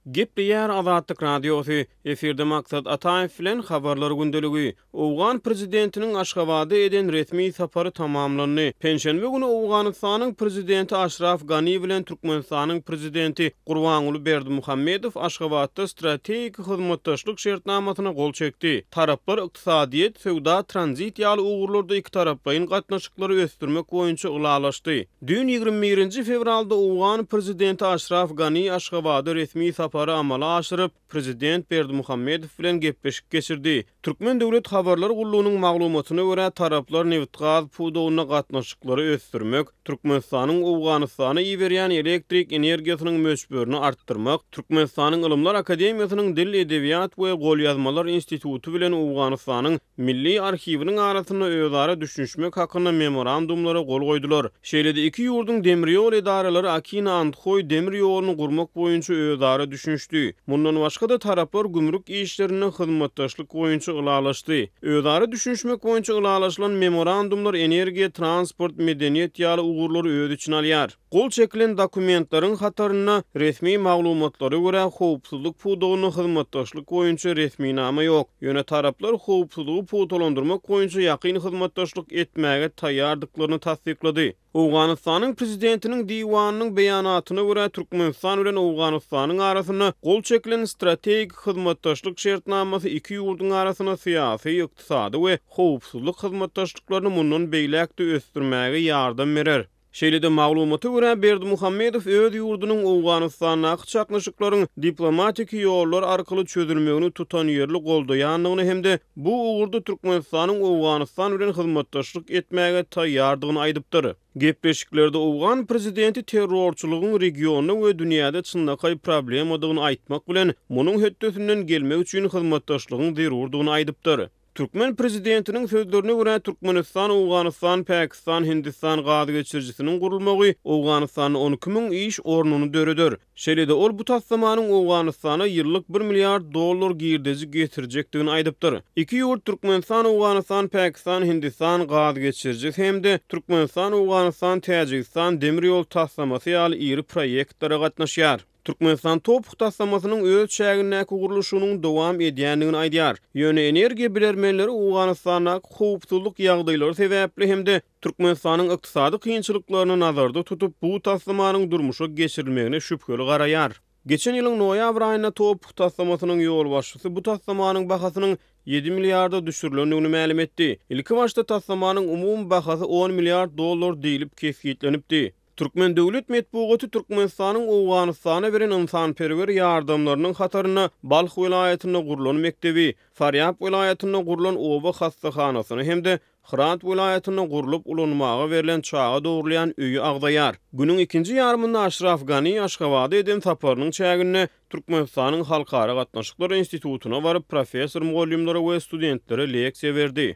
Gepli ýer Azatlyk radiosy, efirde maksat Ataýew bilen habarlar gündeligi. Owgan prezidentiniň Aşgabatda eden resmi sapary tamamlandy. Penşenbe günü Owganystanyň prezidenti Ashraf Gani bilen Türkmenistanyň prezidenti Gurbanuly Berdimuhammedow Aşgabatda strategik hyzmatdaşlyk şertnamasyna gol çekdi. Taraplar ykdysadyýet, sowda, tranzit ýaly ugurlarda iki taraplaryň gatnaşyklary ösdürmek boýunça ulalaşdy. Dün 21 fevralda Owgan prezidenti Ashraf Gani Aşgabatda resmi sapary amala aşyryp, prezident Berdimuhammedow bilen gepleşik geçirdi. Türkmen Döwlet Habarlar Gullugynyň maglumatyna görä taraplar neft gaz pudowyna gatnaşyklary ösdürmek, Türkmenistanyň Owganystana iberýän elektrik energiýasynyň möçberini artdyrmak, Türkmenistanyň Ilymlar Akademiýasynyň Dil, Edebiýat we Golýazmalar instituty bilen Owganystanyň milli arhiwiniň arasyna özara düşünşmek hakynda memorandumlara gol goýdular. Şeýlede iki ýurduň demir ýol edaralary Akina Antkoy demir ýoluny gurmak boýunça özara düşünşdi. Mundan başga da taraplar gümrük işlerine hyzmatdaşlyk boýunça ulalaşdy. Özara düşünşmek boýunça ulalaşylan memorandumlar energiýa, transport, medeniýet ýaly ugurlary öz içine alýar. Gol çekilen dokumentlaryň hataryna resmi maglumatlary görä howpsuzlyk pudowyna hyzmatdaşlyk boýunça resmi nama ýok. Ýöne taraplar howpsuzlygy pudolandyrmak boýunça ýakyn hyzmatdaşlyk etmäge taýýardyklaryny tasdiklady. Owganystanyň prezidentiniň diwanynyň beýanatyna görä Türkmenistan bilen Owganystanyň arasyna gol çekilen strategik hyzmatdaşlyk şertnamasy iki ýurduň arasyna syýasy, ykdysady we howpsuzlyk hyzmatdaşlyklaryny mundan beýlekde ösdürmäge ýardam berer. Şeýlede maglumaty görä Berdimuhammedow öz ýurdunyň Owganystana çaknaşyklaryň diplomatik ýollar arkaly çözülmegini tutan ýerli goldaýanlygyny hemde bu ugurda Türkmenistanyň Owganystan bilen hyzmatdaşlyk etmäge taýýardygyny aýdypdyr. Gepleşiklerde Owgan prezidenti terrorçylygyň regiona we dünýäde çynnakay problem bolygyny aýtmak bilen munyň höttesinden gelmek üçin hyzmatdaşlygyň zerurdygyny aýdypdyr. Türkmen prezidentiniň sözlerine görä Türkmenistan, Owganystan, Pakistan, Hindistan gaz geçirjisiniň gurulmagy Owganystanyň 12.000 iş ornuny döredir. Şeýlede ol bu tassamanyň Owganystana ýyllyk $1 milyard girdezi getirjekdigini aýdypdyr. Iki ýurt Türkmenistan, Owganystan, Pakistan, Hindistan gaz geçirjisi hemde Türkmenistan, Owganystan, Täjikistan demir ýol tassamasy ýaly iri proýektlere gatnaşýar. Türkmenistan topuk taslamasynyň öz şägindäki guruluşynyň dowam edýändigini aýdýar. Ýöne energiýa bilermenleri Owganystana howpsuzlyk ýagdaýlary sebäpli hemde Türkmenistanyň ykdysady kynçylyklaryny nazarda tutup bu taslamanyň durmuşa geçirilmegine şüpheli garaýar. Geçen ýylyň noýabr aýyna topuk taslamasynyň ýol başçysy bu taslamanyň bahasynyň 7 milyarda düşürilendigini ma'lum etdi. Ilki başda taslamanyň umum bahasy $10 milyard diýilip kesgitlenipdi. Türkmen Döwlet Medeniýeti Türkmenistanyň Owganystana beren insanperwer ýardamlarynyň hataryna Balx vilayatyna gurulan mektebi, Faryab vilayatyna gurulan oba hastahanasyny hemde Hrant vilayatyna gurulup ulanmaga berilen çağa dogurlayan öýü agdaýar. Günüň ikinji ýarmynda Ashraf Gani Aşgabatda eden saparynyň çägine Türkmenistanyň halkara gatnaşyklar institutuna baryp professor, mugallimlere we studentlere leksiýa berdi.